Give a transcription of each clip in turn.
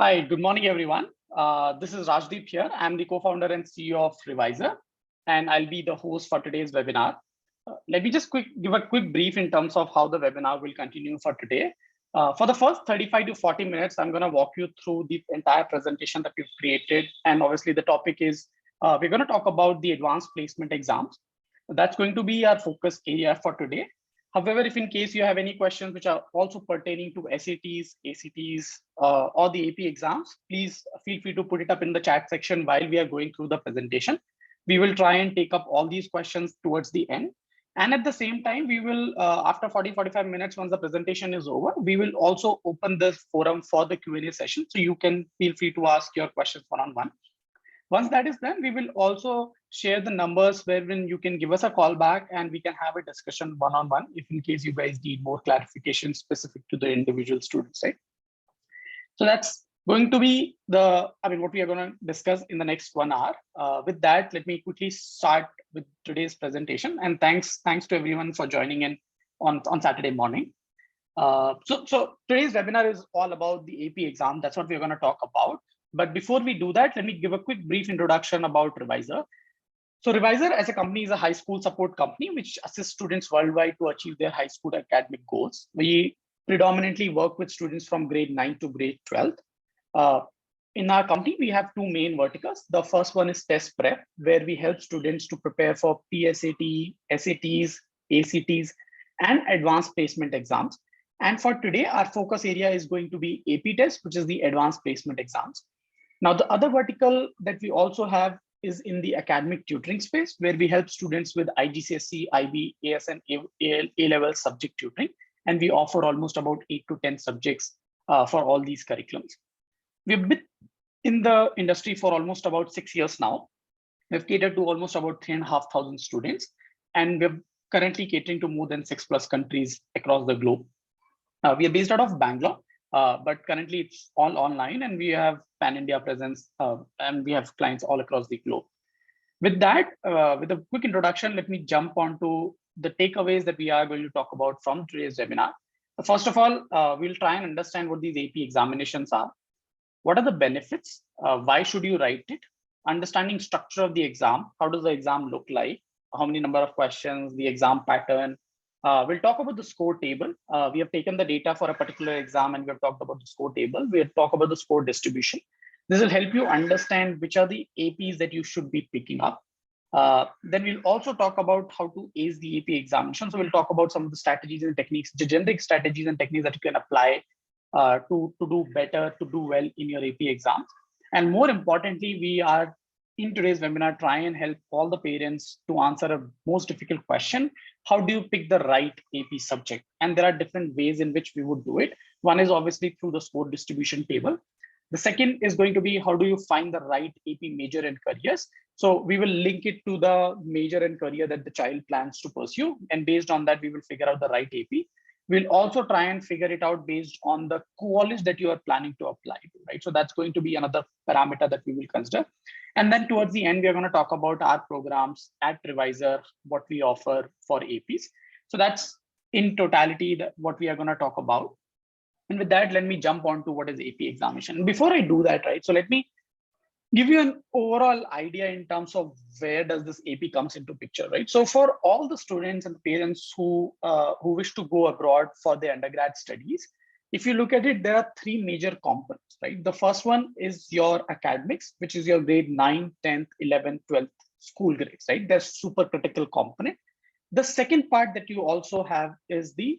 Hi, good morning, everyone. This is Rajdeep here. I'm the co-founder and CEO of Reviser, and I'll be the host for today's webinar. Let me just give a quick brief in terms of how the webinar will continue for today. For the first 35 to 40 minutes, I'm going to walk you through the entire presentation that we've created. And obviously, the topic is we're going to talk about the advanced placement exams. That's going to be our focus area for today. However, if in case you have any questions which are also pertaining to SATs, ACTs, or the AP exams, please feel free to put it up in the chat section while we are going through the presentation. We will try and take up all these questions towards the end. And at the same time, we will, after 40-45 minutes, once the presentation is over, we will also open this forum for the Q&A session. So you can feel free to ask your questions one-on-one. Once that is done, we will also share the numbers wherein you can give us a call back and we can have a discussion one-on-one if in case you guys need more clarification specific to the individual students, right? So that's going to be what we are going to discuss in the next 1 hour. With that, let me quickly start with today's presentation. And thanks to everyone for joining in on Saturday morning. So today's webinar is all about the AP exam. That's what we're going to talk about. But before we do that, let me give a quick brief introduction about Reviser. So Reviser as a company is a high school support company which assists students worldwide to achieve their high school academic goals. We predominantly work with students from grade 9 to grade 12. In our company, we have two main verticals. The first one is test prep, where we help students to prepare for PSAT, SATs, ACTs, and advanced placement exams. And for today, our focus area is going to be AP test, which is the advanced placement exams. Now, the other vertical that we also have is in the academic tutoring space, where we help students with IGCSE, IB, AS, and A-level subject tutoring. And we offer almost about 8 to 10 subjects for all these curriculums. We've been in the industry for almost about 6 years now. We've catered to almost about 3,500 students, and we're currently catering to more than 6+ countries across the globe. We are based out of Bangalore, but currently it's all online, and we have pan-India presence, and we have clients all across the globe. With that, with a quick introduction, let me jump onto the takeaways that we are going to talk about from today's webinar. First of all, we'll try and understand what these AP examinations are. What are the benefits? Why should you write it? Understanding structure of the exam. How does the exam look like? How many number of questions, the exam pattern. We'll talk about the score table. We have taken the data for a particular exam and we have talked about the score table. We'll talk about the score distribution. This will help you understand which are the APs that you should be picking up. Then we'll also talk about how to ace the AP examination. So we'll talk about some of the strategies and techniques, the generic strategies and techniques that you can apply to do better, to do well in your AP exams. And more importantly, we are in today's webinar try and help all the parents to answer a most difficult question. How do you pick the right AP subject? And there are different ways in which we would do it. One is obviously through the score distribution table. The second is going to be how do you find the right AP major and careers? So we will link it to the major and career that the child plans to pursue. And based on that, we will figure out the right AP. We'll also try and figure it out based on the college that you are planning to apply to, right? So that's going to be another parameter that we will consider. And then towards the end, we're going to talk about our programs at Reviser, what we offer for APs. So that's in totality what we are going to talk about. And with that, let me jump on to what is AP examination. Before I do that, right? So let me give you an overall idea in terms of where does this AP comes into picture, right? So for all the students and parents who wish to go abroad for their undergrad studies, if you look at it, there are three major components, right? The first one is your academics, which is your grade 9, 10th, 11th, 12th school grades, right? That's super critical component. The second part that you also have is the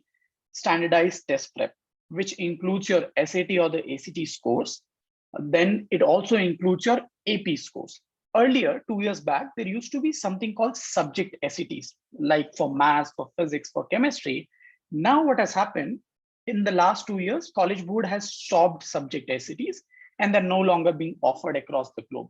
standardized test prep, which includes your SAT or the ACT scores. Then it also includes your AP scores. Earlier, 2 years back, there used to be something called subject SATs, like for maths, for physics, for chemistry. Now what has happened in the last 2 years, College Board has stopped subject SATs and they're no longer being offered across the globe.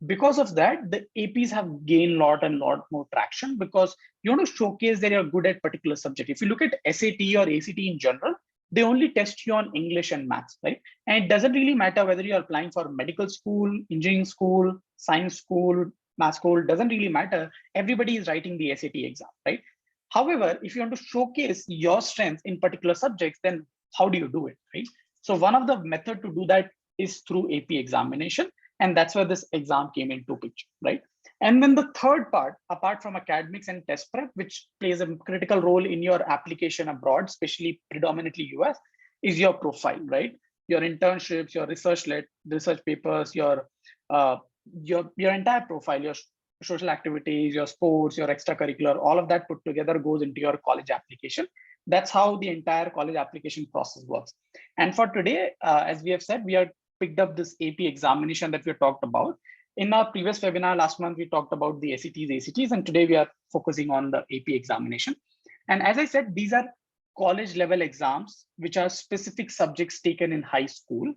Because of that, the APs have gained a lot more traction because you want to showcase that you're good at particular subject. If you look at SAT or ACT in general, they only test you on English and maths, right? And it doesn't really matter whether you're applying for medical school, engineering school, science school, math school, doesn't really matter. Everybody is writing the SAT exam, right? However, if you want to showcase your strengths in particular subjects, then how do you do it, right? So one of the method to do that is through AP examination. And that's where this exam came into picture, right? And then the third part, apart from academics and test prep, which plays a critical role in your application abroad, especially predominantly US, is your profile, right? Your internships, your research papers, your entire profile, your social activities, your sports, your extracurricular, all of that put together goes into your college application. That's how the entire college application process works. And for today, as we have said, we are picked up this AP examination that we talked about. In our previous webinar last month, we talked about the SATs, ACTs, and today we are focusing on the AP examination. And as I said, these are college level exams, which are specific subjects taken in high school.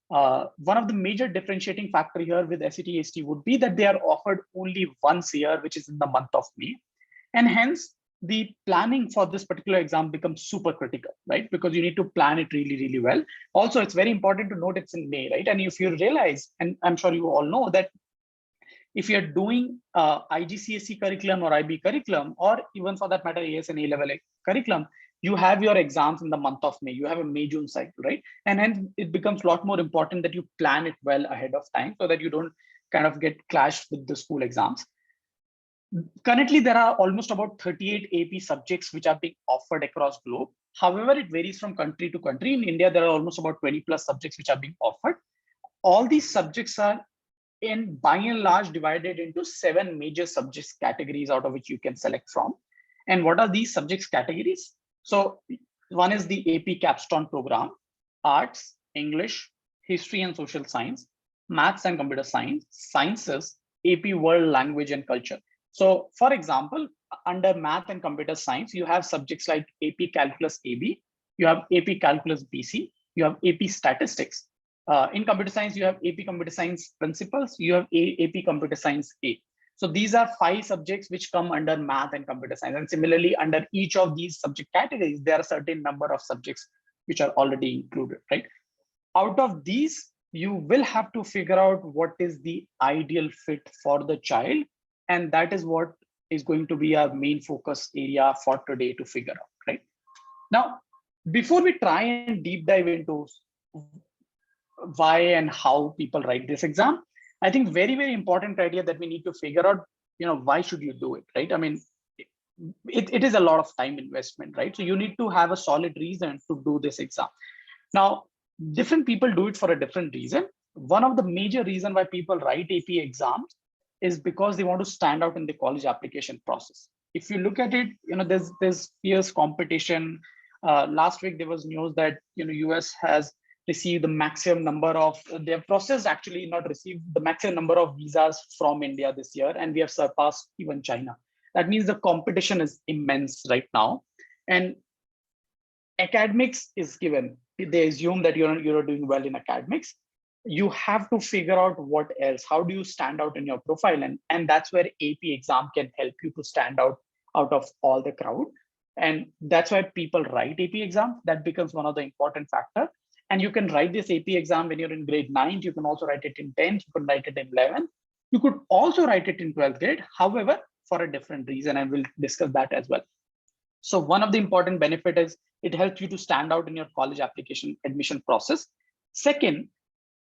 One of the major differentiating factor here with SAT, ACT would be that they are offered only once a year, which is in the month of May. And hence, the planning for this particular exam becomes super critical, right? Because you need to plan it really, really well. Also, it's very important to note it's in May, right? And if you realize, and I'm sure you all know that if you're doing IGCSE curriculum or IB curriculum, or even for that matter, AS and A-level curriculum, you have your exams in the month of May. You have a May-June cycle, right? And hence it becomes a lot more important that you plan it well ahead of time so that you don't kind of get clashed with the school exams. Currently, there are almost about 38 AP subjects which are being offered across globe. However, it varies from country to country. In India, there are almost about 20 plus subjects which are being offered. All these subjects are by and large divided into 7 major subjects categories out of which you can select from. And what are these subjects categories? So one is the AP capstone program, arts, English, history and social science, maths and computer science, sciences, AP world language and culture. So for example, under math and computer science, you have subjects like AP calculus AB, you have AP calculus BC, you have AP statistics. In computer science, you have AP computer science principles, you have AP computer science A. So these are 5 subjects which come under math and computer science. And similarly, under each of these subject categories, there are a certain number of subjects which are already included, right? Out of these, you will have to figure out what is the ideal fit for the child. And that is what is going to be our main focus area for today to figure out, right? Now, before we try and deep dive into why and how people write this exam, I think very, very important criteria that we need to figure out, why should you do it, right? I mean, it is a lot of time investment, right? So you need to have a solid reason to do this exam. Now, different people do it for a different reason. One of the major reasons why people write AP exams is because they want to stand out in the college application process. If you look at it, there's fierce competition. Last week, there was news that, US has received the maximum number of, they have processed actually not received the maximum number of visas from India this year. And we have surpassed even China. That means the competition is immense right now. And academics is given. They assume that you're doing well in academics. You have to figure out what else. How do you stand out in your profile? And that's where AP exam can help you to stand out of all the crowd. And that's why people write AP exam. That becomes one of the important factor. And you can write this AP exam when you're in grade 9. You can also write it in 10th. You can write it in 11th. You could also write it in 12th grade. However, for a different reason, and we'll discuss that as well. So one of the important benefit is it helps you to stand out in your college application admission process. Second,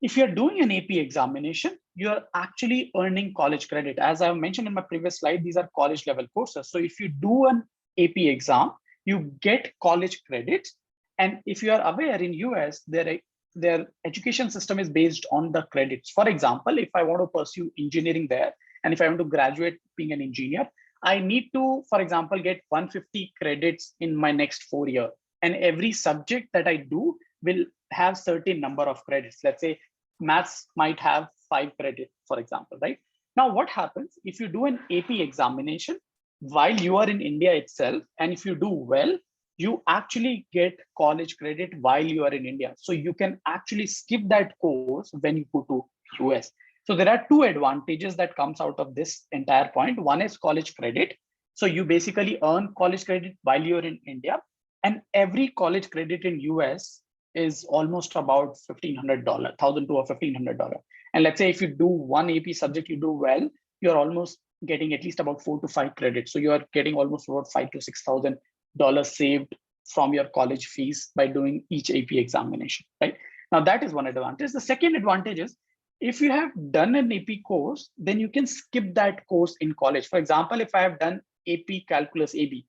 if you're doing an AP examination, you're actually earning college credit. As I mentioned in my previous slide, these are college level courses. So if you do an AP exam, you get college credits. And if you are aware, in US, their education system is based on the credits. For example, if I want to pursue engineering there, and if I want to graduate being an engineer, I need to, for example, get 150 credits in my next 4 years. And every subject that I do will have certain number of credits. Let's say maths might have 5 credits, for example, right? Now, what happens if you do an AP examination while you are in India itself, and if you do well, you actually get college credit while you are in India. So you can actually skip that course when you go to US. So there are 2 advantages that comes out of this entire point. One is college credit. So you basically earn college credit while you're in India. And every college credit in US is almost about $1,500, $1,000 to $1,500. And let's say if you do one AP subject, you do well, you're almost getting at least about 4 to 5 credits. So you are getting almost about $5,000 to $6,000 saved from your college fees by doing each AP examination, right? Now that is one advantage. The second advantage is if you have done an AP course, then you can skip that course in college. For example, if I have done AP Calculus AB,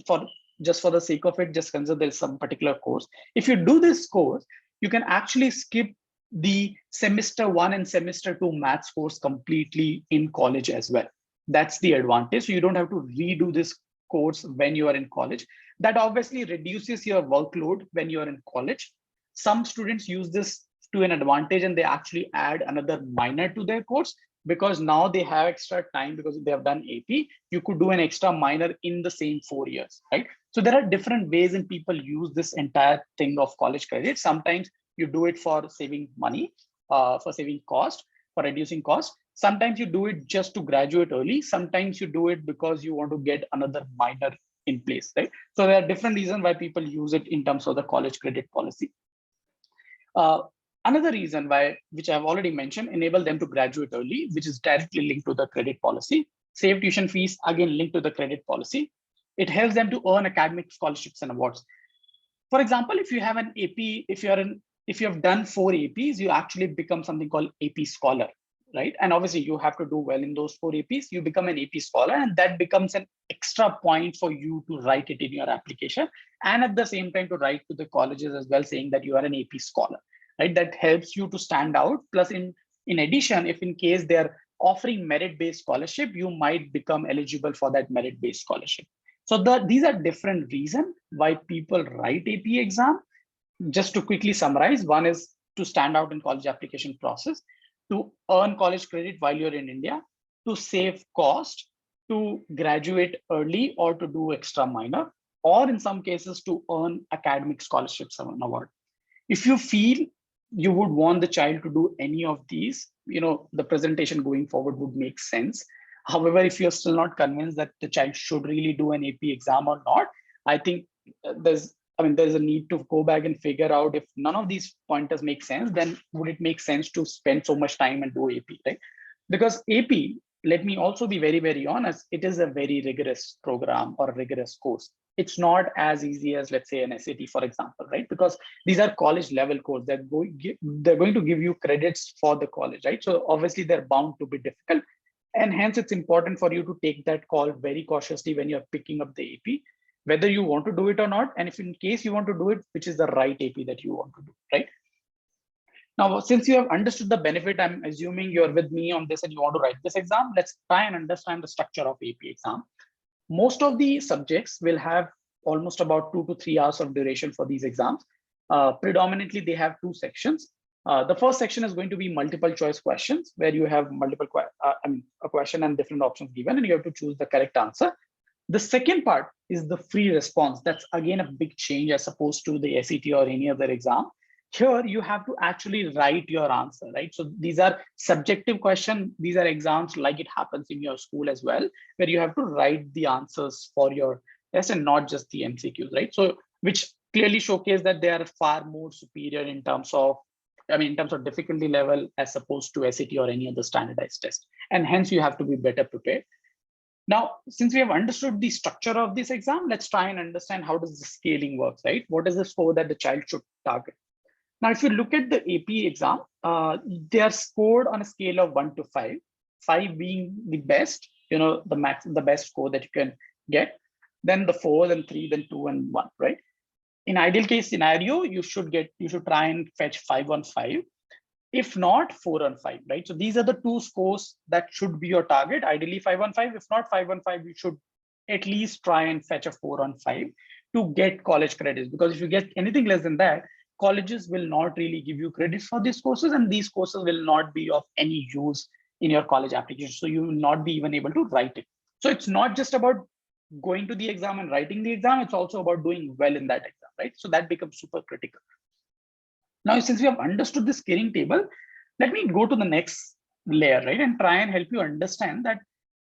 for just for the sake of it, just consider there's some particular course. If you do this course, you can actually skip the semester 1 and semester 2 maths course completely in college as well. That's the advantage. So you don't have to redo this course when you are in college. That obviously reduces your workload when you are in college. Some students use this to an advantage and they actually add another minor to their course, because now they have extra time because they have done AP. You could do an extra minor in the same 4 years, right? So there are different ways and people use this entire thing of college credit. Sometimes you do it for saving money, for saving cost, for reducing cost. Sometimes you do it just to graduate early. Sometimes you do it because you want to get another minor in place, right? So there are different reasons why people use it in terms of the college credit policy. Another reason why, which I've already mentioned, enable them to graduate early, which is directly linked to the credit policy. Save tuition fees, again linked to the credit policy. It helps them to earn academic scholarships and awards. For example, if you have an AP, if you have done 4 APs, you actually become something called AP scholar, right? And obviously you have to do well in those 4 APs, you become an AP scholar, and that becomes an extra point for you to write it in your application. And at the same time to write to the colleges as well, saying that you are an AP scholar, right? That helps you to stand out. Plus in addition, if in case they're offering merit-based scholarship, you might become eligible for that merit-based scholarship. So these are different reasons why people write AP exam. Just to quickly summarize, one is to stand out in college application process, to earn college credit while you're in India, to save cost, to graduate early or to do extra minor, or in some cases to earn academic scholarships and award. If you feel you would want the child to do any of these, the presentation going forward would make sense. However, if you're still not convinced that the child should really do an AP exam or not, I think there's a need to go back and figure out if none of these pointers make sense, then would it make sense to spend so much time and do AP, right? Because AP, let me also be very, very honest, it is a very rigorous program or a rigorous course. It's not as easy as, let's say, an SAT, for example, right? Because these are college level courses. They're going to give you credits for the college, right? So obviously they're bound to be difficult. And hence it's important for you to take that call very cautiously when you're picking up the AP, whether you want to do it or not. And if in case you want to do it, which is the right AP that you want to do, right? Now, since you have understood the benefit, I'm assuming you're with me on this and you want to write this exam. Let's try and understand the structure of AP exam. Most of the subjects will have almost about 2 to 3 hours of duration for these exams. Predominantly, they have 2 sections. The first section is going to be multiple choice questions, where you have a question and different options given, and you have to choose the correct answer. The second part is the free response. That's again a big change as opposed to the SAT or any other exam. Here, you have to actually write your answer, right? So these are subjective questions. These are exams like it happens in your school as well, where you have to write the answers for your test and not just the MCQs, right? So which clearly showcase that they are far more superior in terms of difficulty level as opposed to SAT or any other standardized test. And hence you have to be better prepared. Now, since we have understood the structure of this exam, let's try and understand how does the scaling work, right? What is the score that the child should target? Now, if you look at the AP exam, they are scored on a scale of 1 to 5, 5 being the best, the best score that you can get, then the 4, then 3, then 2, and 1, right? In ideal case scenario, you should try and fetch 5 on 5. If not, 4 on 5, right? So these are the 2 scores that should be your target. Ideally 5 on 5. If not 5 on 5, you should at least try and fetch a 4 on 5 to get college credits. Because if you get anything less than that, colleges will not really give you credits for these courses, and these courses will not be of any use in your college application. So you will not be even able to write it. So it's not just about going to the exam and writing the exam, it's also about doing well in that exam, right? So that becomes super critical. Now, since we have understood the scaling table, let me go to the next layer, right? And try and help you understand that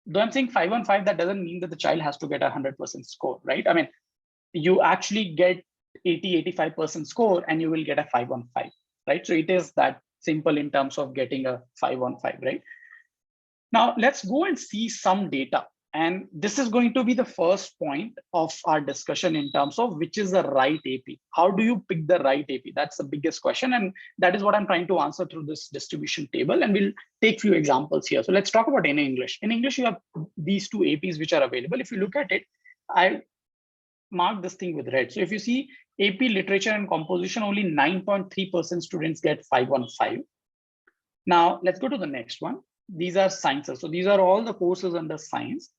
though I'm saying 5 on 5, that doesn't mean that the child has to get a 100% score, right? I mean, you actually get 80-85% score and you will get a 5 on 5, right? So it is that simple in terms of getting a 5 on 5, right? Now let's go and see some data And this is going to be the first point of our discussion in terms of which is the right AP. How do you pick the right AP? That's the biggest question. And that is what I'm trying to answer through this distribution table. And we'll take few examples here. So let's talk about in English. In English, you have these two APs which are available. If you look at it, I mark this thing with red. So if you see AP literature and composition, only 9.3% students get 515. Now let's go to the next one. These are sciences. So these are all the courses under science.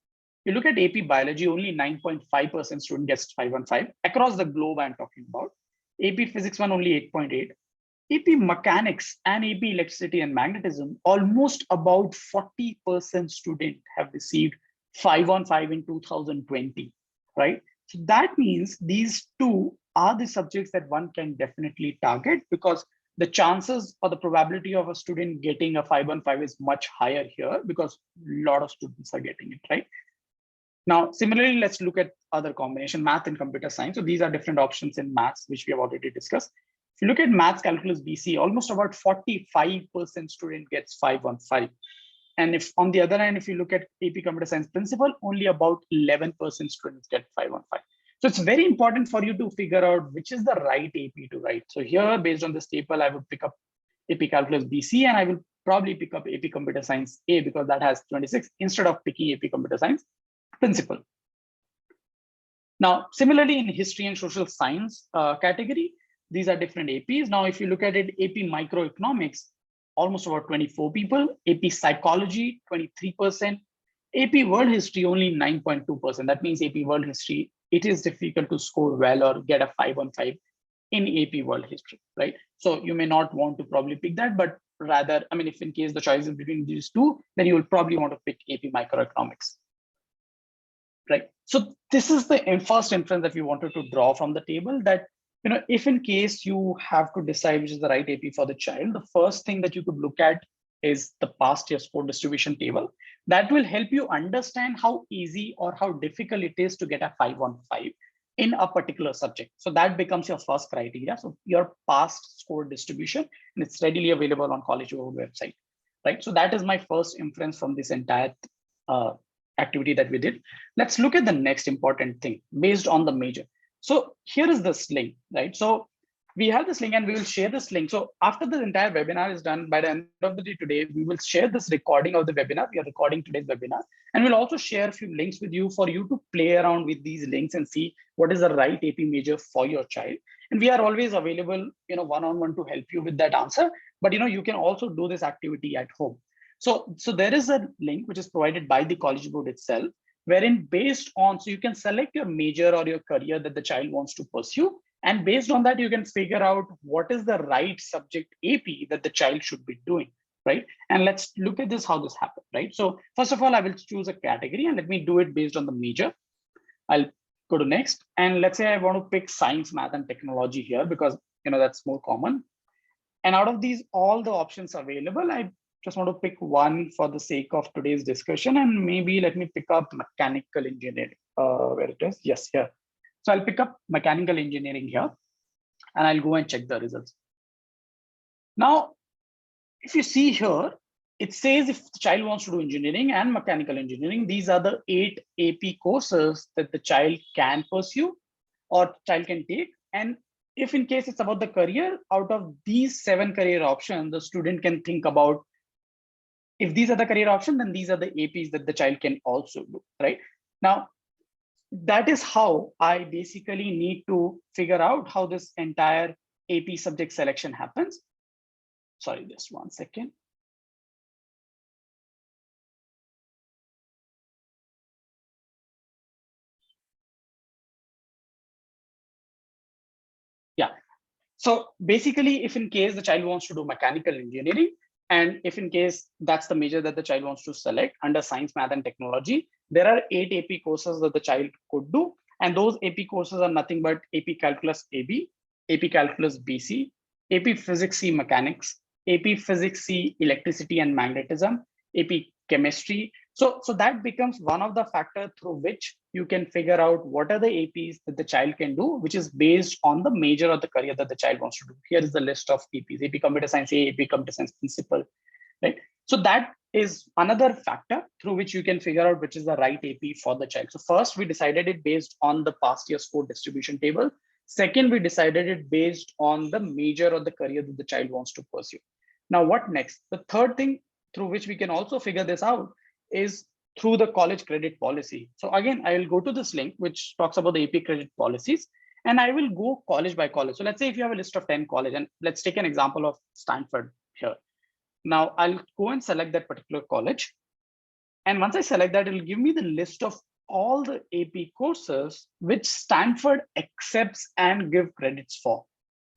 You look at AP biology, only 9.5% student gets 515 across the globe. I'm talking about AP physics one, only 8.8. AP mechanics and AP electricity and magnetism, almost about 40% student have received 515 in 2020, right? So that means these two are the subjects that one can definitely target, because the chances or the probability of a student getting a 515 is much higher here because a lot of students are getting it, right? Now, similarly, let's look at other combination, math and computer science. So these are different options in maths, which we have already discussed. If you look at maths, calculus, BC, almost about 45% student gets 515. And if on the other hand, if you look at AP computer science principal, only about 11% students get 515. So it's very important for you to figure out which is the right AP to write. So here, based on this table, I would pick up AP calculus BC, and I will probably pick up AP computer science A because that has 26 instead of picking AP computer science principal. Now, similarly in history and social science category, these are different APs. Now, if you look at it, AP microeconomics, almost about 24 people, AP psychology, 23%, AP world history, only 9.2%. That means AP world history, it is difficult to score well or get a 515 in AP world history, right? So you may not want to probably pick that, but rather, I mean, if in case the choice is between these two, then you will probably want to pick AP microeconomics. Right. So this is the first inference that we wanted to draw from the table, that, you know, if in case you have to decide which is the right AP for the child, the first thing that you could look at is the past year score distribution table. That will help you understand how easy or how difficult it is to get a 515 in a particular subject. So that becomes your first criteria. So your past score distribution, and it's readily available on College Board website, right? So that is my first inference from this entire activity that we did. Let's look at the next important thing based on the major. So here is this link, right? So we have this link and we will share this link. So after the entire webinar is done, by the end of the day today, we will share this recording of the webinar. We are recording today's webinar, and we'll also share a few links with you for you to play around with these links and see what is the right AP major for your child. And we are always available, you know, one-on-one to help you with that answer. But, you know, you can also do this activity at home. So there is a link which is provided by the College Board itself, wherein based on, so you can select your major or your career that the child wants to pursue. And based on that, you can figure out what is the right subject AP that the child should be doing, right? And let's look at this, how this happens, right? So first of all, I will choose a category and let me do it based on the major. I'll go to next. And let's say I want to pick science, math, and technology here because, you know, that's more common. And out of these, all the options available, I just want to pick one for the sake of today's discussion, and maybe let me pick up mechanical engineering. Where it is? Yes, here. So I'll pick up mechanical engineering here, and I'll go and check the results. Now, if you see here, it says if the child wants to do engineering and mechanical engineering, these are the 8 AP courses that the child can pursue or child can take. And if in case it's about the career, out of these 7 career options, the student can think about, if these are the career options, then these are the APs that the child can also do, right? Now, that is how I basically need to figure out how this entire AP subject selection happens. Sorry, just one second. Yeah. So basically, if in case the child wants to do mechanical engineering, and if in case that's the major that the child wants to select under science, math, and technology, there are 8 AP courses that the child could do. And those AP courses are nothing but AP Calculus AB, AP Calculus BC, AP Physics C Mechanics, AP Physics C Electricity and Magnetism, AP Chemistry. So that becomes one of the factors through which you can figure out what are the APs that the child can do, which is based on the major or the career that the child wants to do. Here is the list of APs: AP Computer Science A, AP Computer Science Principal, right? So that is another factor through which you can figure out which is the right AP for the child. So first, we decided it based on the past year score distribution table. Second, we decided it based on the major or the career that the child wants to pursue. Now, what next? The third thing through which we can also figure this out is through the college credit policy. So again, I will go to this link, which talks about the AP credit policies, and I will go college by college. So let's say if you have a list of 10 colleges, and let's take an example of Stanford here. Now I'll go and select that particular college. And once I select that, it'll give me the list of all the AP courses which Stanford accepts and give credits for.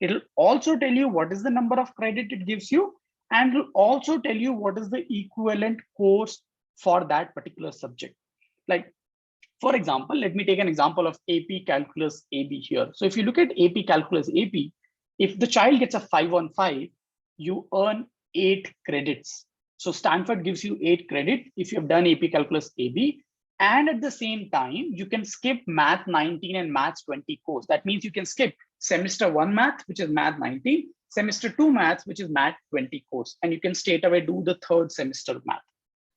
It'll also tell you what is the number of credit it gives you, and it'll also tell you what is the equivalent course for that particular subject. Like, for example, let me take an example of AP Calculus AB here. So if you look at AP Calculus AB, if the child gets a 5 on 5, you earn 8 credits. So Stanford gives you 8 credit if you have done AP Calculus AB. And at the same time, you can skip Math 19 and Maths 20 course. That means you can skip semester 1 Math, which is Math 19, semester 2 Maths, which is Math 20 course. And you can straight away do the third semester Math.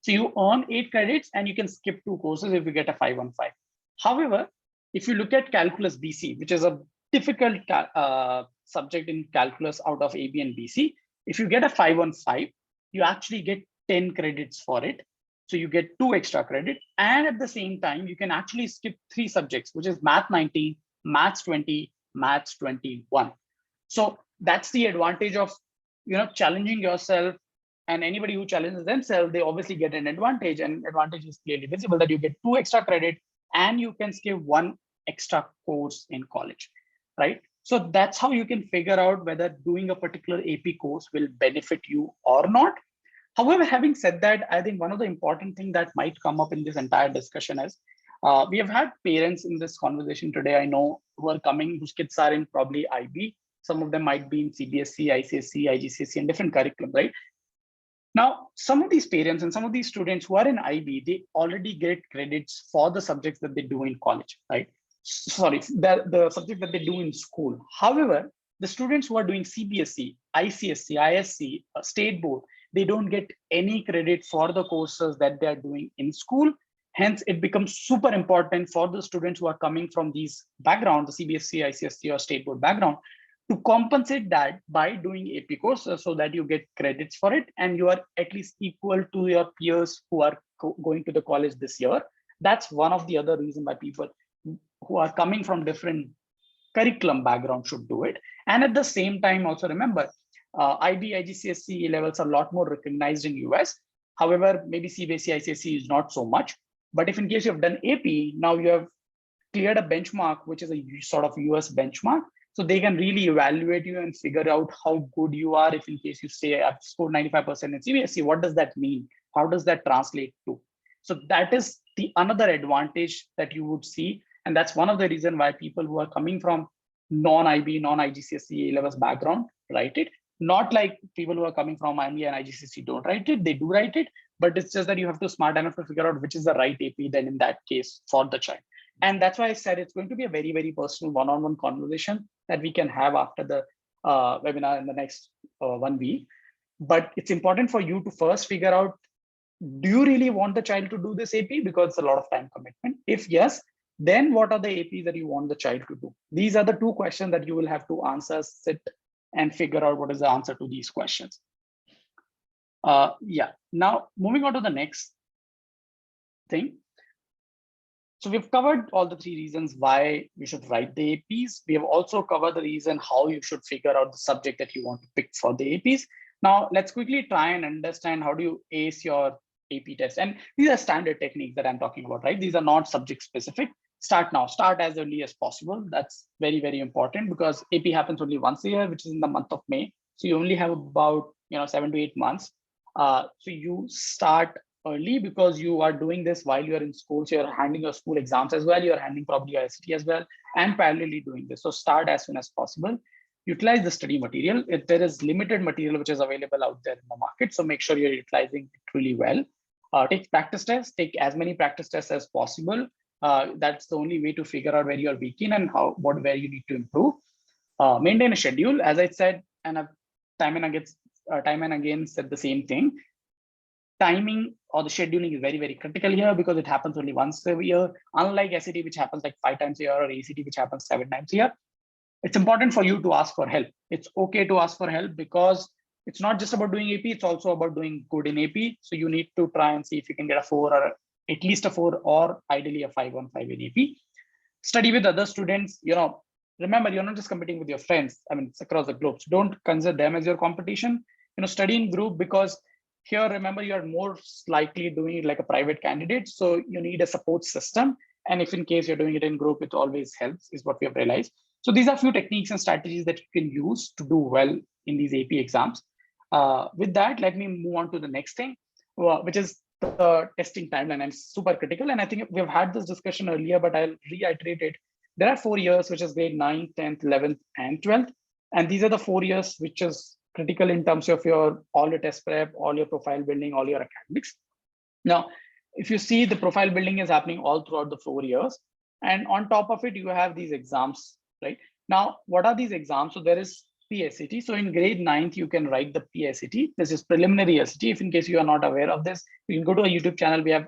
So you earn 8 credits and you can skip 2 courses if you get a 5 on 5. However, if you look at Calculus BC, which is a difficult subject in calculus out of AB and BC, if you get a 5 on 5, you actually get 10 credits for it. So you get 2 extra credit. And at the same time, you can actually skip 3 subjects, which is Math 19, Maths 20, Maths 21. So that's the advantage of challenging yourself. And anybody who challenges themselves, they obviously get an advantage, and advantage is clearly visible that you get 2 extra credit and you can skip 1 extra course in college, right? So that's how you can figure out whether doing a particular AP course will benefit you or not. However, having said that, I think one of the important things that might come up in this entire discussion is we have had parents in this conversation today, I know, who are coming, whose kids are in probably IB. Some of them might be in CBSE, ICSE, IGCSE, and different curriculum, right? Now, some of these parents and some of these students who are in IB, they already get credits for the subjects that they do in college, right? Sorry, the subject that they do in school. However, the students who are doing CBSE, ICSE, ISC, state board, they don't get any credit for the courses that they are doing in school. Hence, it becomes super important for the students who are coming from these backgrounds, the CBSE, ICSE, or state board background, to compensate that by doing AP courses so that you get credits for it and you are at least equal to your peers who are going to the college this year. That's one of the other reasons why people who are coming from different curriculum background should do it. And at the same time, also remember, IB, IGCSE levels are a lot more recognized in US. However, maybe CBSE, ICSE is not so much. But if in case you have done AP, now you have cleared a benchmark, which is a sort of US benchmark. So they can really evaluate you and figure out how good you are. If in case you say I've scored 95% in CBSE, what does that mean? How does that translate to? So that is the another advantage that you would see. And that's one of the reasons why people who are coming from non-IB, non-IGCSE levels background write it. Not like people who are coming from IB and IGCSE don't write it. They do write it, but it's just that you have to smart enough to figure out which is the right AP then in that case for the child. And that's why I said it's going to be a very, very personal one-on-one conversation that we can have after the webinar in the next 1 week. But it's important for you to first figure out, do you really want the child to do this AP? Because it's a lot of time commitment. If yes, then what are the APs that you want the child to do? These are the 2 questions that you will have to answer, sit and figure out what is the answer to these questions. Yeah, now moving on to the next thing. So we've covered all the 3 reasons why you should write the APs. We have also covered the reason how you should figure out the subject that you want to pick for the APs. Now let's quickly try and understand how do you ace your AP test. And these are standard techniques that I'm talking about, right? These are not subject specific. Start now, start as early as possible. That's very, very important because AP happens only once a year, which is in the month of May. So you only have about 7 to 8 months. So you start early because you are doing this while you are in school. So you're handling your school exams as well. You're handling probably your SAT as well, and parallelly doing this. So start as soon as possible. Utilize the study material. If there is limited material which is available out there in the market, so make sure you're utilizing it really well. Take practice tests. Take as many practice tests as possible. That's the only way to figure out where you're weak in and where you need to improve. Maintain a schedule, as I said, and I've time and again said the same thing. timing or the scheduling is very, very critical here because it happens only once a year, unlike SAT, which happens like 5 times a year, or ACT, which happens 7 times a year. It's important for you to ask for help. It's okay to ask for help because it's not just about doing AP, it's also about doing good in AP. So you need to try and see if you can get a 4 or at least a 4 or ideally a 515 in AP. Study with other students. Remember, you're not just competing with your friends. I mean, it's across the globe. So don't consider them as your competition. Study in group because here, remember, you're more likely doing it like a private candidate. So you need a support system. And if in case you're doing it in group, it always helps, is what we have realized. So these are a few techniques and strategies that you can use to do well in these AP exams. With that, let me move on to the next thing, which is the testing timeline, and super critical. And I think we've had this discussion earlier, but I'll reiterate it. There are 4 years, which is grade 9, 10th, 11th, and 12th. And these are the 4 years which is critical in terms of all your test prep, all your profile building, all your academics. Now, if you see, the profile building is happening all throughout the 4 years. And on top of it, you have these exams, right? Now, what are these exams? So there is PSAT. So in grade 9th, you can write the PSAT. This is preliminary SAT. If in case you are not aware of this, you can go to a YouTube channel. You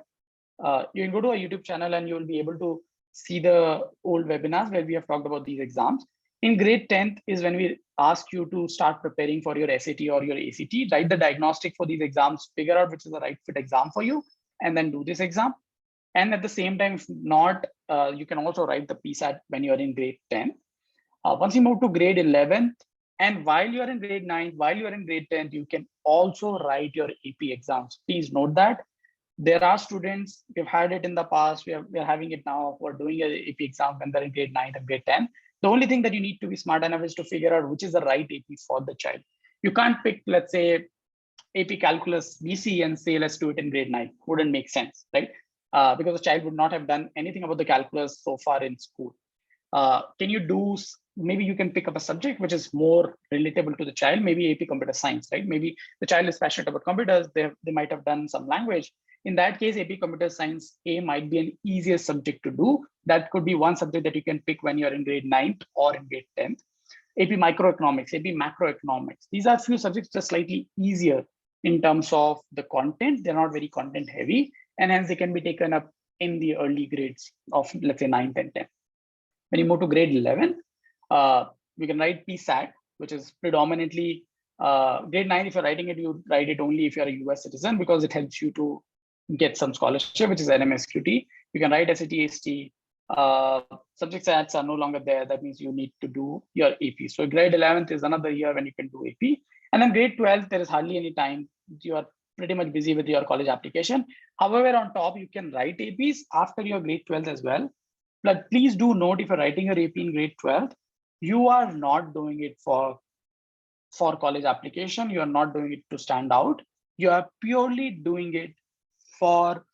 can go to a YouTube channel and you will be able to see the old webinars where we have talked about these exams. In grade 10th is when we ask you to start preparing for your SAT or your ACT, write the diagnostic for these exams, figure out which is the right fit exam for you, and then do this exam. And at the same time, if not, you can also write the PSAT when you're in grade 10. Once you move to grade 11th, and while you're in grade 9th, while you're in grade 10th, you can also write your AP exams. Please note that. There are students, we've had it in the past, we're having it now, who are doing an AP exam when they're in grade 9 and grade 10. The only thing that you need to be smart enough is to figure out which is the right AP for the child. You can't pick, let's say, AP Calculus BC and say, let's do it in grade 9. Wouldn't make sense, right? Because the child would not have done anything about the calculus so far in school. Can you do, maybe you can pick up a subject which is more relatable to the child, maybe AP Computer Science, right? Maybe the child is passionate about computers, they might have done some language. In that case, AP Computer Science A might be an easier subject to do. That could be one subject that you can pick when you're in grade 9th or in grade 10th. AP Microeconomics, AP Macroeconomics. These are few subjects that are slightly easier in terms of the content. They're not very content heavy, and hence they can be taken up in the early grades of, let's say, 9, 10, 10. When you move to grade 11, we can write PSAT, which is predominantly grade 9. If you're writing it, you write it only if you're a US citizen because it helps you to get some scholarship, which is NMSQT. You can write SAT, AST. Subject stats are no longer there. That means you need to do your AP. So grade 11th is another year when you can do AP. And then grade 12th, there is hardly any time. You are pretty much busy with your college application. However, on top, you can write APs after your grade 12th as well. But please do note, if you're writing your AP in grade 12th, you are not doing it for college application. You are not doing it to stand out. You are purely doing it for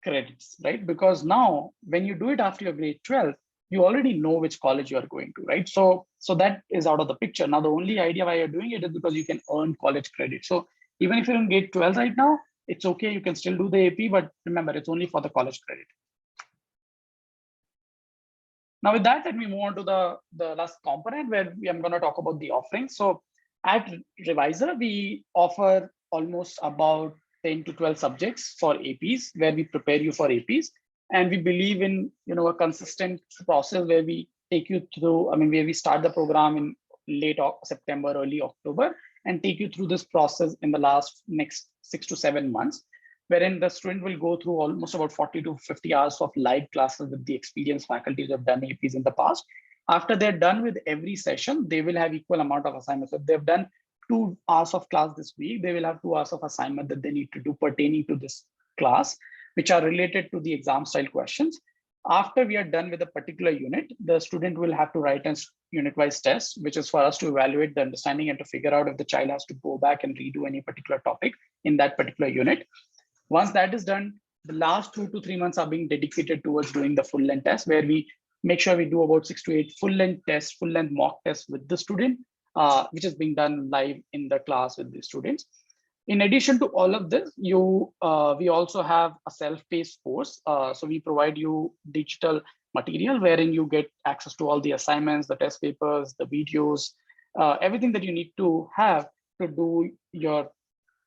credits, right? Because now when you do it after your grade 12, you already know which college you are going to, right? So that is out of the picture. Now, the only idea why you're doing it is because you can earn college credit. So even if you're in grade 12 right now, it's okay. You can still do the AP, but remember, it's only for the college credit. Now with that, let me move on to the last component where I'm going to talk about the offerings. So at Reviser, we offer almost about 10 to 12 subjects for APs, where we prepare you for APs. And we believe in a consistent process where we take you through, where we start the program in late September, early October, and take you through this process in the next 6 to 7 months, wherein the student will go through almost about 40 to 50 hours of live classes with the experienced faculty who have done APs in the past. After they're done with every session, they will have equal amount of assignments. So if they've done 2 hours of class this week, they will have 2 hours of assignment that they need to do pertaining to this class, which are related to the exam style questions. After we are done with a particular unit, the student will have to write a unit-wise test, which is for us to evaluate the understanding and to figure out if the child has to go back and redo any particular topic in that particular unit. Once that is done, the last 2 to 3 months are being dedicated towards doing the full length test, where we make sure we do about 6 to 8 full length tests, full length mock tests with the student, which is being done live in the class with the students. In addition to all of this, we also have a self-paced course. So we provide you digital material wherein you get access to all the assignments, the test papers, the videos, everything that you need to have to do your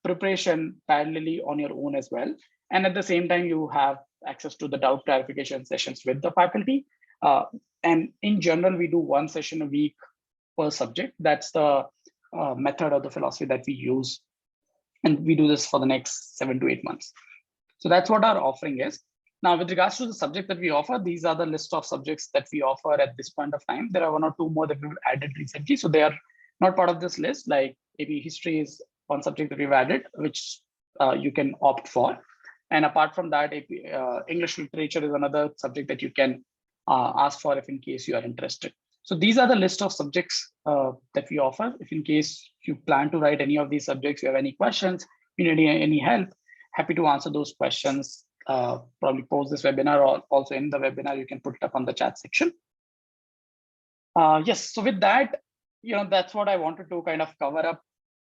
preparation parallelly on your own as well. And at the same time, you have access to the doubt clarification sessions with the faculty. And in general, we do one session a week per subject. That's the method or the philosophy that we use. And we do this for the next 7 to 8 months. So that's what our offering is. Now, with regards to the subject that we offer, these are the list of subjects that we offer at this point of time. There are 1 or 2 more that we've added recently. So they are not part of this list. Like AP history is one subject that we've added, which you can opt for. And apart from that, AP, English literature is another subject that you can ask for if in case you are interested. So these are the list of subjects that we offer. If in case you plan to write any of these subjects, you have any questions, you need any help, happy to answer those questions. Probably post this webinar, or also in the webinar, you can put it up on the chat section. Yes, so with that, that's what I wanted to kind of cover up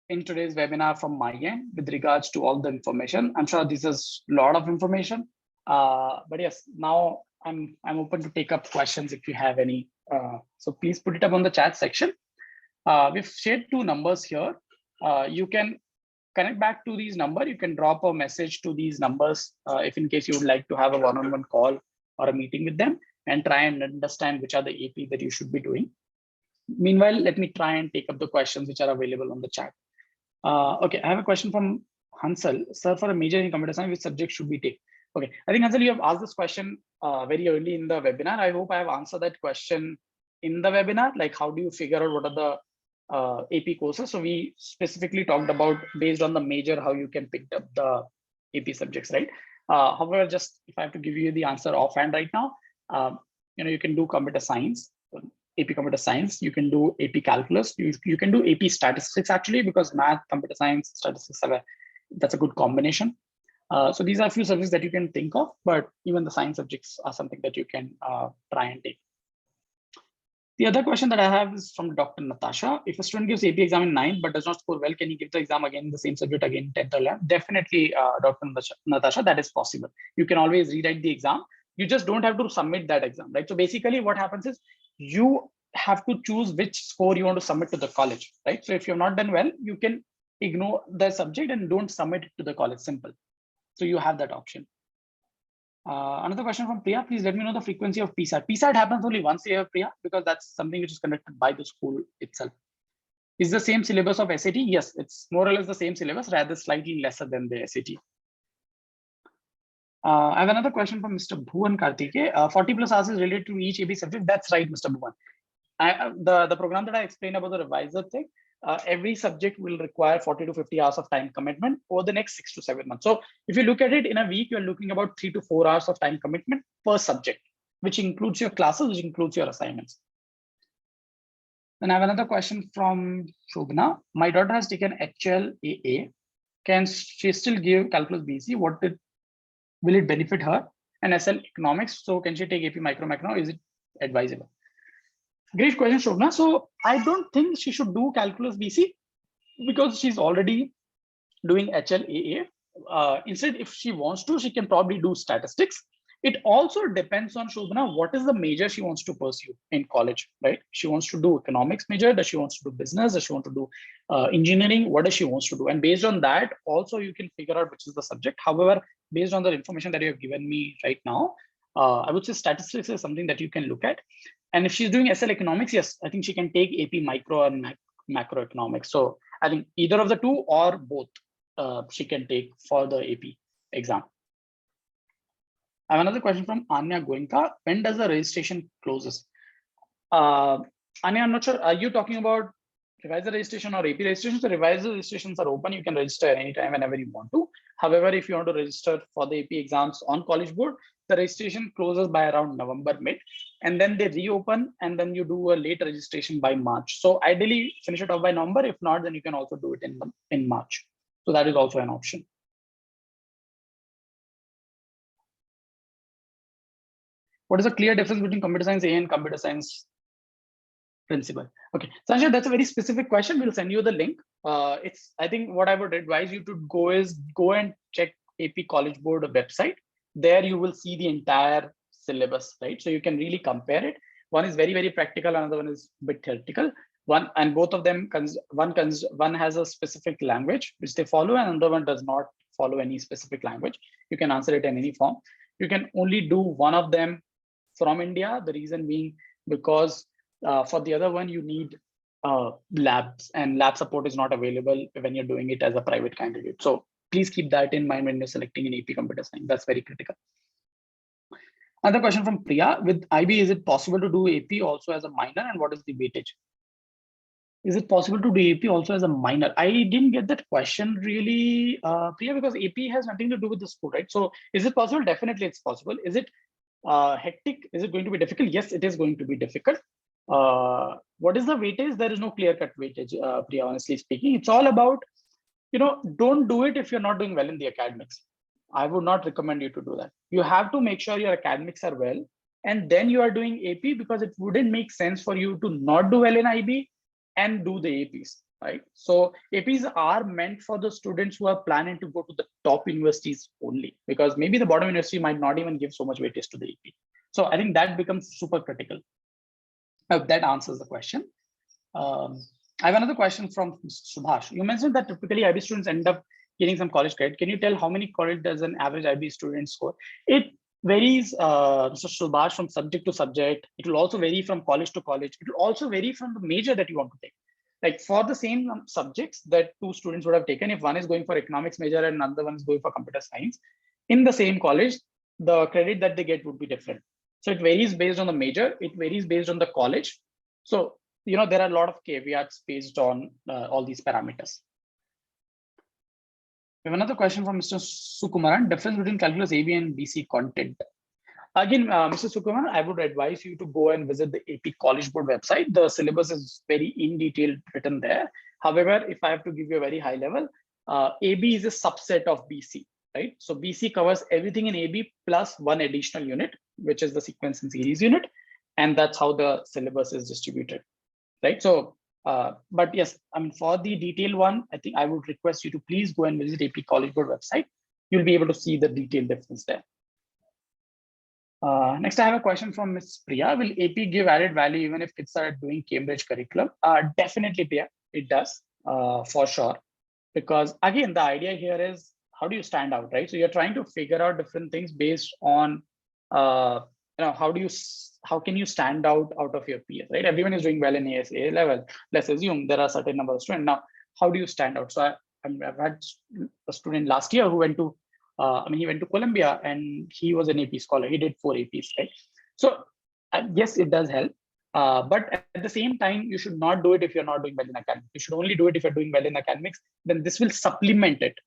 in today's webinar from my end with regards to all the information. I'm sure this is a lot of information, but yes, now I'm open to take up questions if you have any. So please put it up on the chat section. We've shared 2 numbers here. You can connect back to these numbers. You can drop a message to these numbers if in case you would like to have a one-on-one call or a meeting with them and try and understand which are the AP that you should be doing. Meanwhile, let me try and take up the questions which are available on the chat. Okay, I have a question from Hansal. Sir, for a major in computer science, which subject should we take? Okay, I think Hansal, you have asked this question very early in the webinar. I hope I have answered that question in the webinar. Like, how do you figure out what are the AP courses? So we specifically talked about based on the major, how you can pick up the AP subjects, right? However, just if I have to give you the answer offhand right now, you can do computer science, AP computer science, you can do AP calculus, you can do AP statistics actually, because math, computer science, statistics that's a good combination. So these are a few subjects that you can think of, but even the science subjects are something that you can try and take. The other question that I have is from Dr. Natasha. If a student gives AP exam in 9th but does not score well, can he give the exam again in the same subject again in 10th or 11th? Definitely, Dr. Natasha, that is possible. You can always rewrite the exam. You just don't have to submit that exam, right? So basically what happens is you have to choose which score you want to submit to the college, right? So if you've not done well, you can ignore the subject and don't submit it to the college, simple. So you have that option. Another question from Priya, please let me know the frequency of PSAT. PSAT happens only once a year, Priya, because that's something which is conducted by the school itself. Is the same syllabus of SAT? Yes, it's more or less the same syllabus, rather slightly lesser than the SAT. I have another question from Mr. Bhuvan Kartike. 40 plus hours is related to each AP subject. That's right, Mr. Bhuvan. The program that I explained about the revisor thing, every subject will require 40 to 50 hours of time commitment over the next 6 to 7 months. So if you look at it in a week, you're looking about 3 to 4 hours of time commitment per subject, which includes your classes, which includes your assignments. Then I have another question from Shobna. My daughter has taken HLAA. Can she still give calculus BC? Will it benefit her? And SL economics. So can she take AP micro macro? Is it advisable? Great question, Shobna. So I don't think she should do calculus BC because she's already doing HLAA. Instead, if she wants to, she can probably do statistics. It also depends on Shobna, what is the major she wants to pursue in college, right? She wants to do economics major, does she wants to do business, does she want to do engineering, what does she wants to do? And based on that, also you can figure out which is the subject. However, based on the information that you have given me right now, I would say statistics is something that you can look at. And if she's doing SL economics, yes, I think she can take AP micro and macroeconomics. So I think either of the two or both she can take for the AP exam. I have another question from Anya Goenka. When does the registration closes? Anya, I'm not sure. Are you talking about revisor registration or AP registration? So revisor registrations are open. You can register anytime, whenever you want to. However, if you want to register for the AP exams on College Board, the registration closes by around November mid, and then they reopen, and then you do a late registration by March. So ideally, finish it off by November. If not, then you can also do it in March. So that is also an option. What is the clear difference between computer science A and computer science principal? Okay, Sanjay, that's a very specific question. We'll send you the link. I think what I would advise you to go is go and check AP College Board website. There you will see the entire syllabus, right? So you can really compare it. One is very, very practical, another one is a bit theoretical. One and both of them, one has a specific language which they follow, and another one does not follow any specific language. You can answer it in any form. You can only do one of them from India. The reason being because for the other one, you need labs, and lab support is not available when you're doing it as a private candidate. So please keep that in mind when you're selecting an AP computer science. That's very critical. Another question from Priya: with IB, is it possible to do AP also as a minor, and what is the weightage? Is it possible to do AP also as a minor? I didn't get that question really, Priya, because AP has nothing to do with the school, right? So is it possible? Definitely it's possible. Is it hectic? Is it going to be difficult? Yes, it is going to be difficult. What is the weightage? There is no clear-cut weightage, Priya, honestly speaking. It's all about, don't do it if you're not doing well in the academics. I would not recommend you to do that. You have to make sure your academics are well, and then you are doing AP, because it wouldn't make sense for you to not do well in IB and do the APs, right? So APs are meant for the students who are planning to go to the top universities only, because maybe the bottom university might not even give so much weightage to the AP. So I think that becomes super critical. I hope that answers the question. I have another question from Subhash. You mentioned that typically IB students end up getting some college credit. Can you tell how many credit does an average IB student score? It varies, Mr. Subhash, from subject to subject. It will also vary from college to college. It will also vary from the major that you want to take. Like for the same subjects that two students would have taken, if one is going for economics major and another one is going for computer science, in the same college, the credit that they get would be different. So it varies based on the major. It varies based on the college. So, there are a lot of caveats based on all these parameters. We have another question from Mr. Sukumaran: difference between calculus AB and BC content. Again, Mr. Sukumaran, I would advise you to go and visit the AP College Board website. The syllabus is very in detail written there. However, if I have to give you a very high level, AB is a subset of BC, right? So BC covers everything in AB plus one additional unit, which is the sequence and series unit. And that's how the syllabus is distributed, right? So, but yes, I mean, for the detailed one, I think I would request you to please go and visit AP College Board website. You'll be able to see the detailed difference there. Next, I have a question from Ms. Priya. Will AP give added value even if kids are doing Cambridge curriculum? Definitely, Priya, it does, for sure. Because again, the idea here is, how do you stand out, right? So you're trying to figure out different things based on, how can you stand out of your peers, right? Everyone is doing well in ASA level. Let's assume there are a certain number of students. Now, how do you stand out? So I've had a student last year who went to, he went to Columbia and he was an AP scholar. He did 4 APs, right? So yes, it does help. But at the same time, you should not do it if you're not doing well in academics. You should only do it if you're doing well in academics. Then this will supplement it,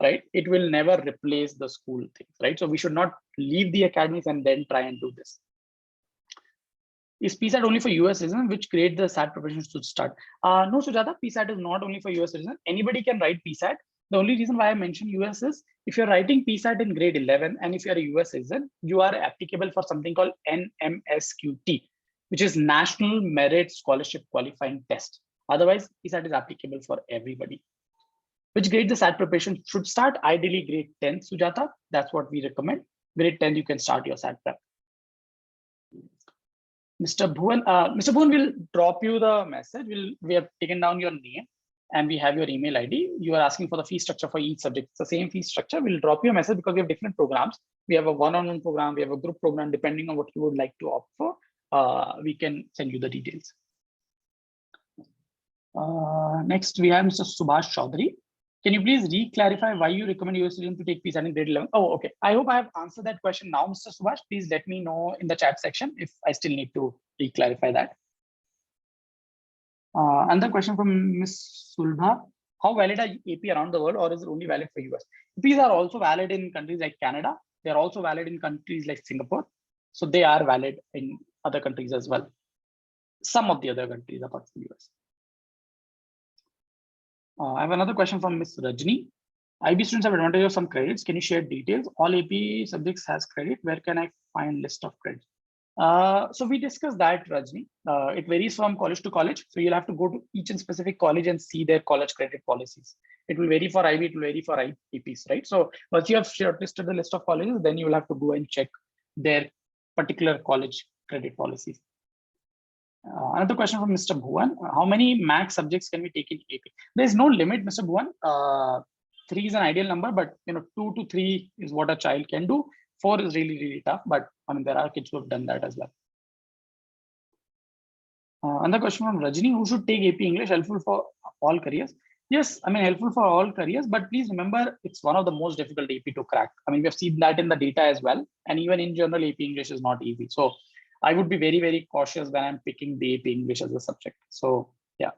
right? It will never replace the school things, right? So we should not leave the academics and then try and do this. Is PSAT only for US citizens? Which grade the SAT preparation should start? No, Sujata, PSAT is not only for US citizens. Anybody can write PSAT. The only reason why I mentioned US is if you're writing PSAT in grade 11 and if you're a US citizen, you are applicable for something called NMSQT, which is National Merit Scholarship Qualifying Test. Otherwise, PSAT is applicable for everybody. Which grade the SAT preparation should start? Ideally, grade 10, Sujata. That's what we recommend. Grade 10, you can start your SAT prep. Mr. Bhuvan will drop you the message. We have taken down your name and we have your email ID. You are asking for the fee structure for each subject. It's the same fee structure. We'll drop you a message because we have different programs. We have a one-on-one program. We have a group program. Depending on what you would like to opt for, we can send you the details. Next, we have Mr. Subhash Chaudhary. Can you please re-clarify why you recommend US students to take PSAT in grade 11? Oh, okay. I hope I have answered that question now, Mr. Subhash. Please let me know in the chat section if I still need to re-clarify that. Another question from Ms. Sulbha. How valid are AP around the world, or is it only valid for US? APs are also valid in countries like Canada. They're also valid in countries like Singapore. So they are valid in other countries as well. Some of the other countries apart from US. I have another question from Ms. Rajni. IB students have advantage of some credits. Can you share details? All AP subjects has credit. Where can I find list of credits? So we discussed that, Rajni. It varies from college to college. So you'll have to go to each and specific college and see their college credit policies. It will vary for IB, it will vary for APs, right? So once you have shortlisted the list of colleges, then you will have to go and check their particular college credit policies. Another question from Mr. Bhuvan. How many max subjects can we take in AP? There is no limit, Mr. Bhuvan. 3 is an ideal number, but 2 to 3 is what a child can do. 4 is really, really tough, but I mean, there are kids who have done that as well. Another question from Rajini, who should take AP English, helpful for all careers? Yes, I mean, helpful for all careers, but please remember, it's one of the most difficult AP to crack. I mean, we have seen that in the data as well. And even in general, AP English is not easy. So I would be very, very cautious when I'm picking the AP English as a subject. So yeah.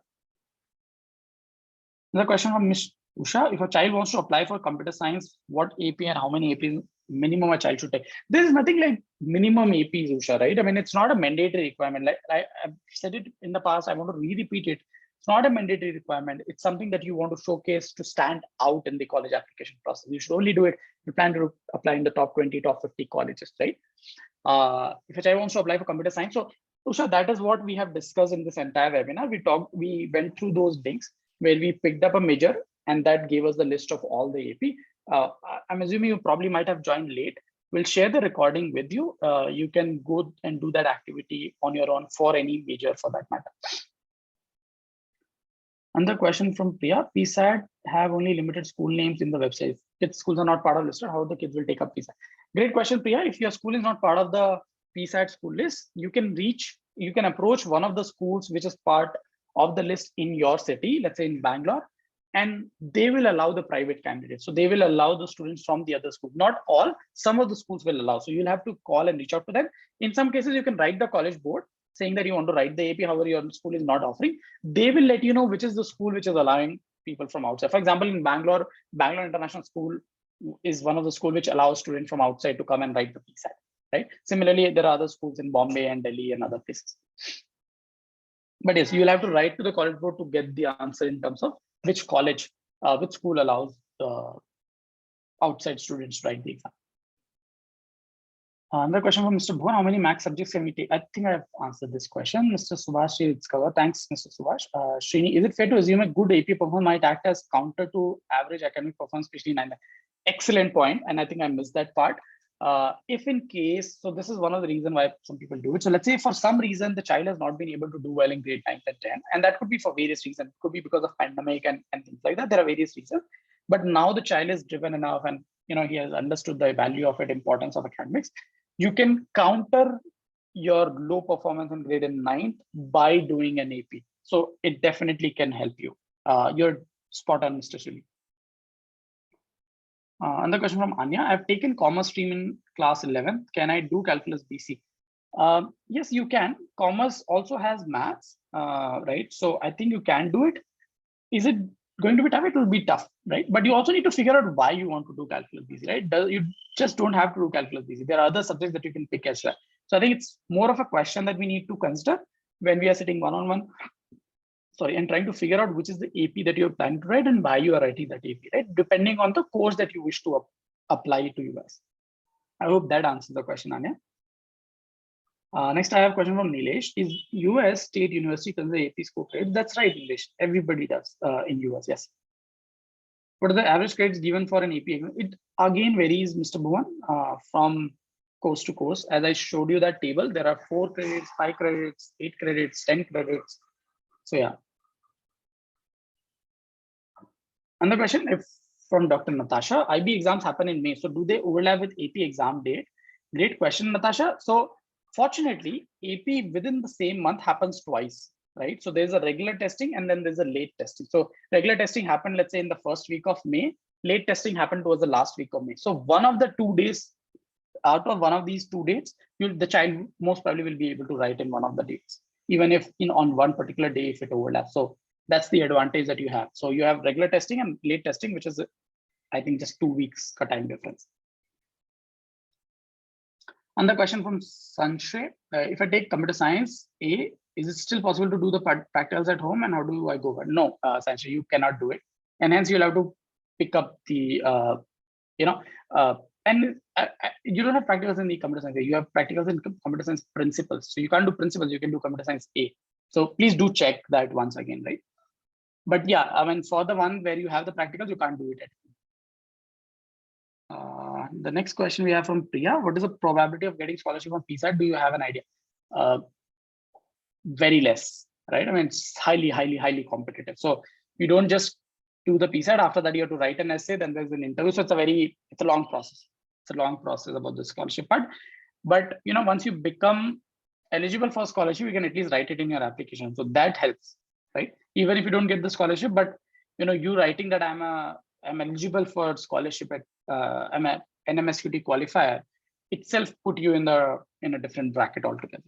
Another question from Ms. Usha, if a child wants to apply for computer science, what AP and how many APs minimum a child should take? There is nothing like minimum APs, Usha, right? I mean, it's not a mandatory requirement. Like I've said it in the past, I want to repeat it. It's not a mandatory requirement. It's something that you want to showcase to stand out in the college application process. You should only do it if you plan to apply in the top 20, top 50 colleges, right? If a child wants to apply for computer science. So Usha, that is what we have discussed in this entire webinar. We went through those links where we picked up a major and that gave us the list of all the AP. I'm assuming you probably might have joined late. We'll share the recording with you. You can go and do that activity on your own for any major for that matter. Another question from Priya, PSAT have only limited school names in the website. Kids schools are not part of the list, how the kids will take up PSAT? Great question, Priya. If your school is not part of the PSAT school list, you can approach one of the schools which is part of the list in your city, let's say in Bangalore, and they will allow the private candidates. So they will allow the students from the other school. Not all, some of the schools will allow. So you'll have to call and reach out to them. In some cases, you can write the college board saying that you want to write the AP, however, your school is not offering. They will let you know which is the school which is allowing people from outside. For example, in Bangalore International School is one of the schools which allows students from outside to come and write the PSAT, right? Similarly, there are other schools in Bombay and Delhi and other places. But yes, you'll have to write to the college board to get the answer in terms of which college, which school allows outside students to write the exam. Another question from Mr. Bhuvan, how many max subjects can we take? I think I've answered this question. Mr. Subhash, it's covered. Thanks, Mr. Subhash. Srini, is it fair to assume a good AP performance might act as counter to average academic performance, especially in 9? Excellent point, and I think I missed that part. If in case, so this is one of the reasons why some people do it. So let's say for some reason, the child has not been able to do well in grade 9 and 10, and that could be for various reasons. It could be because of pandemic and things like that. There are various reasons. But now the child is driven enough and he has understood the value of it, importance of academics. You can counter your low performance in grade 9 by doing an AP. So it definitely can help you. You're spot on, Mr. Shuli. Another question from Anya. I've taken commerce stream in class 11. Can I do calculus BC? Yes, you can. Commerce also has maths, right? So I think you can do it. Is it going to be tough? It will be tough, right? But you also need to figure out why you want to do calculus BC, right? You just don't have to do calculus BC. There are other subjects that you can pick as well. So I think it's more of a question that we need to consider when we are sitting one-on-one, and trying to figure out which is the AP that you're planning to write and why you are writing that AP, right? Depending on the course that you wish to apply to US. I hope that answers the question, Anya. Next, I have a question from Nilesh. Is US State University consider AP score grade? That's right, Nilesh. Everybody does in US, yes. What are the average grades given for an AP exam? It again varies, Mr. Bhuvan, from course to course. As I showed you that table, there are 4 credits, 5 credits, 8 credits, 10 credits. So yeah. Another question from Dr. Natasha. IB exams happen in May. So do they overlap with AP exam date? Great question, Natasha. So fortunately, AP within the same month happens twice, right? So there's a regular testing and then there's a late testing. So regular testing happened, let's say in the first week of May, late testing happened towards the last week of May. So one of the 2 days, out of one of these 2 dates, the child most probably will be able to write in one of the dates, even if on one particular day, if it overlaps. So that's the advantage that you have. So you have regular testing and late testing, which is, I think, just 2 weeks time difference. Another question from Sanshay. If I take computer science A, is it still possible to do the practicals at home, and how do I go about it? No, Sanshay, you cannot do it. And hence you'll have to pick up the, and you don't have practicals in the computer science A. You have practicals in computer science principles. So you can't do principles, you can do computer science A. So please do check that once again, right? But yeah, I mean, for the one where you have the practicals, you can't do it at home. The next question we have from Priya. What is the probability of getting scholarship from PSAT? Do you have an idea? very less, right? I mean, it's highly competitive. So you don't just do the PSAT. After that, you have to write an essay. Then there's an interview. So it's a long process. It's a long process about the scholarship part. But once you become eligible for scholarship, you can at least write it in your application. So that helps, right? Even if you don't get the scholarship, but you writing that I'm eligible for scholarship at I'm an NMSQT qualifier itself put you in a different bracket altogether.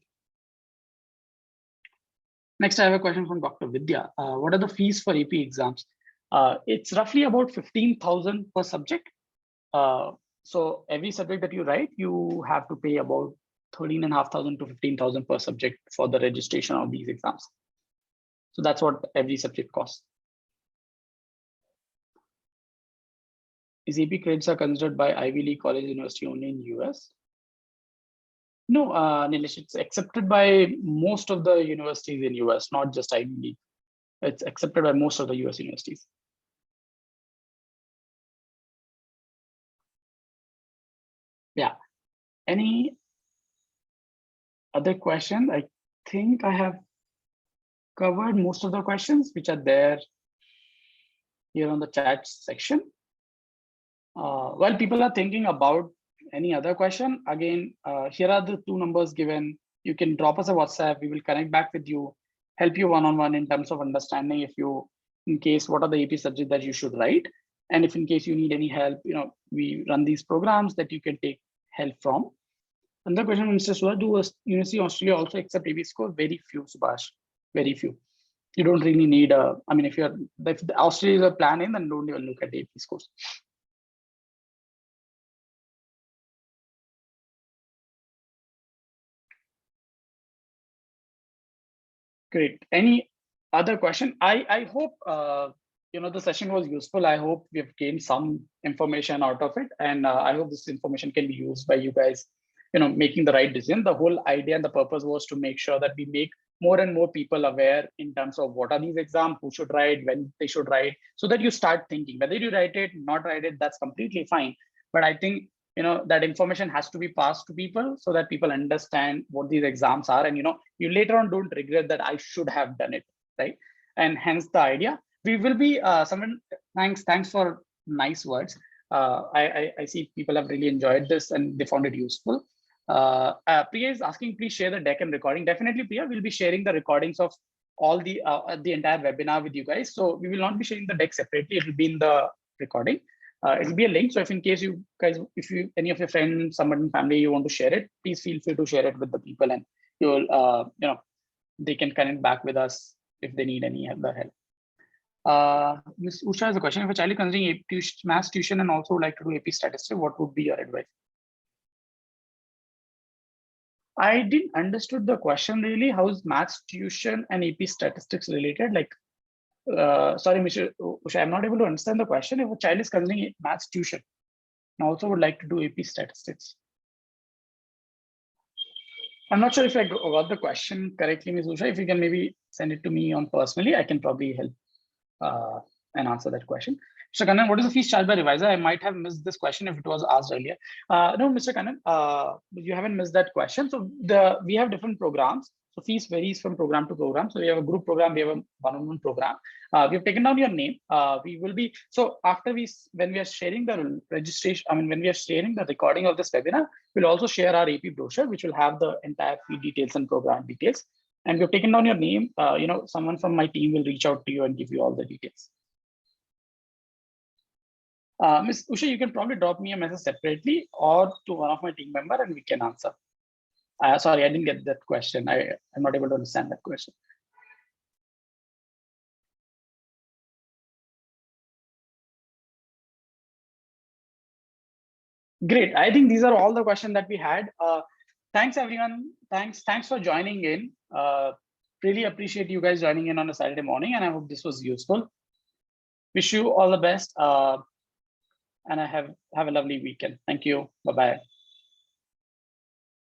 Next, I have a question from Dr. Vidya. What are the fees for AP exams? It's roughly about 15,000 per subject. So every subject that you write, you have to pay about 13,500 to 15,000 per subject for the registration of these exams. So that's what every subject costs. Is AP credits are considered by Ivy League college university only in US? No, Nilesh, it's accepted by most of the universities in US, not just Ivy League. It's accepted by most of the US universities. Yeah. Any other questions? I think I have covered most of the questions which are there here on the chat section. While people are thinking about any other question, again, here are the 2 numbers given. You can drop us a WhatsApp. We will connect back with you, help you one-on-one in terms of understanding in case what are the AP subjects that you should write. And if in case you need any help, we run these programs that you can take help from. Another question, Mr. Sura, do University of Australia also accept AP score? Very few, Subhash, very few. You don't really need if the Australia is a plan in, then don't even look at the AP scores. Great. Any other question? I hope the session was useful. I hope we've gained some information out of it, and I hope this information can be used by you guys, making the right decision. The whole idea and the purpose was to make sure that we make more and more people aware in terms of what are these exams, who should write, when they should write, so that you start thinking whether you write it, not write it, that's completely fine. But I think that information has to be passed to people so that people understand what these exams are, and you later on don't regret that I should have done it, right? And hence the idea. We will be someone. Thanks for nice words. I see people have really enjoyed this and they found it useful. Priya is asking, please share the deck and recording. Definitely, Priya, we'll be sharing the recordings of all the entire webinar with you guys. So we will not be sharing the deck separately. It will be in the recording. It'll be a link. So if in case you guys, any of your friends, someone in family, you want to share it, please feel free to share it with the people, and you'll they can connect back with us if they need any other help. Ms. Usha has a question. If a child is considering maths tuition and also would like to do AP statistics, what would be your advice? I didn't understood the question really. How is maths tuition and AP statistics related? Like, sorry, Mr. Usha, I'm not able to understand the question. If a child is considering maths tuition and also would like to do AP statistics, I'm not sure if I got the question correctly, Ms. Usha. If you can maybe send it to me on personally, I can probably help and answer that question. Mr. Kannan, what is the fees charged by reviser? I might have missed this question if it was asked earlier. No, Mr. Kannan, you haven't missed that question. So we have different programs. So fees varies from program to program. So we have a group program, we have a one-on-one program. We have taken down your name. We will be, so after when we are sharing the registration, when we are sharing the recording of this webinar, we'll also share our AP brochure, which will have the entire fee details and program details. And we've taken down your name. Someone from my team will reach out to you and give you all the details. Ms. Usha, you can probably drop me a message separately or to one of my team member and we can answer. Sorry, I didn't get that question. I'm not able to understand that question. Great. I think these are all the questions that we had. Thanks, everyone. Thanks for joining in. Really appreciate you guys joining in on a Saturday morning, and I hope this was useful. Wish you all the best. And I have a lovely weekend. Thank you. Bye-bye.